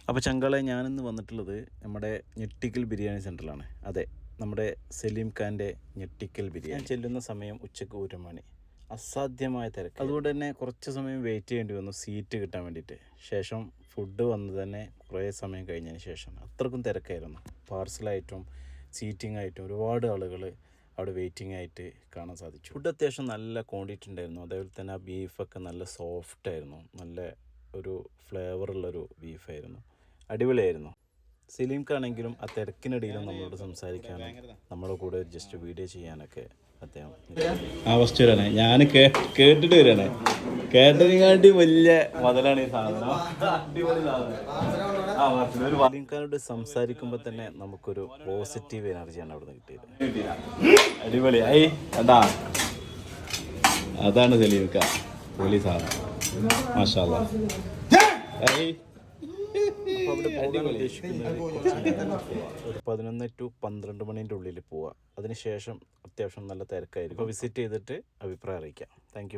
അപ്പോൾ ചങ്കളെ ഞാനിന്ന് വന്നിട്ടുള്ളത് നമ്മുടെ ഞെട്ടിക്കൽ ബിരിയാണി സെൻറ്ററിലാണ്. അതെ, നമ്മുടെ സലീം ഖാൻ്റെ ഞെട്ടിക്കൽ ബിരിയാണി. ചെല്ലുന്ന സമയം ഉച്ചക്ക് 1 മണി. അസാധ്യമായ തിരക്ക്. അതുകൊണ്ട് തന്നെ കുറച്ച് സമയം വെയിറ്റ് ചെയ്യേണ്ടി വന്നു സീറ്റ് കിട്ടാൻ വേണ്ടിയിട്ട്. ശേഷം ഫുഡ് വന്നത് തന്നെ കുറേ സമയം കഴിഞ്ഞതിന് ശേഷം. അത്രക്കും തിരക്കായിരുന്നു. പാർസലായിട്ടും സീറ്റിംഗ് ആയിട്ടും ഒരുപാട് ആളുകൾ അവിടെ വെയിറ്റിംഗ് ആയിട്ട് കാണാൻ സാധിച്ചു. ഫുഡ് അത്യാവശ്യം നല്ല ക്വാണ്ടിറ്റി ഉണ്ടായിരുന്നു. അതേപോലെ തന്നെ ആ ബീഫൊക്കെ നല്ല സോഫ്റ്റായിരുന്നു. നല്ല ഒരു ഫ്ലേവറുള്ളൊരു ബീഫായിരുന്നു. അടിപൊളിയായിരുന്നു. സലീം ഖാണെങ്കിലും ആ തിരക്കിനിടയിലും നമ്മളോട് സംസാരിക്കാനും നമ്മുടെ കൂടെ ജസ്റ്റ് വീഡിയോ ചെയ്യാനൊക്കെ അദ്ദേഹം ഫസ്റ്റ് വരാണ്. ഞാൻ കേട്ടിട്ട് വരാണ്. കേട്ടതിനെക്കാട്ടി വലിയ മുതലാണ് ഈ സാധനം. സലീം ഖാനോട് സംസാരിക്കുമ്പോൾ തന്നെ നമുക്കൊരു പോസിറ്റീവ് എനർജിയാണ് അവിടെ നിന്ന് കിട്ടിയത്. അടിപൊളിയായി അതാ, അതാണ് സലീം ഖാൻ. പൊളി സാധനം. മാഷാ അല്ലാഹ്. അവിടെ പോകാൻ ഉദ്ദേശിക്കുന്നത് ഒരു 11 to 12 മണീൻ്റെ ഉള്ളിൽ പോവുക. അതിനുശേഷം അത്യാവശ്യം നല്ല തിരക്കായിരിക്കും. അപ്പോൾ വിസിറ്റ് ചെയ്തിട്ട് അഭിപ്രായം അറിയിക്കാം. താങ്ക്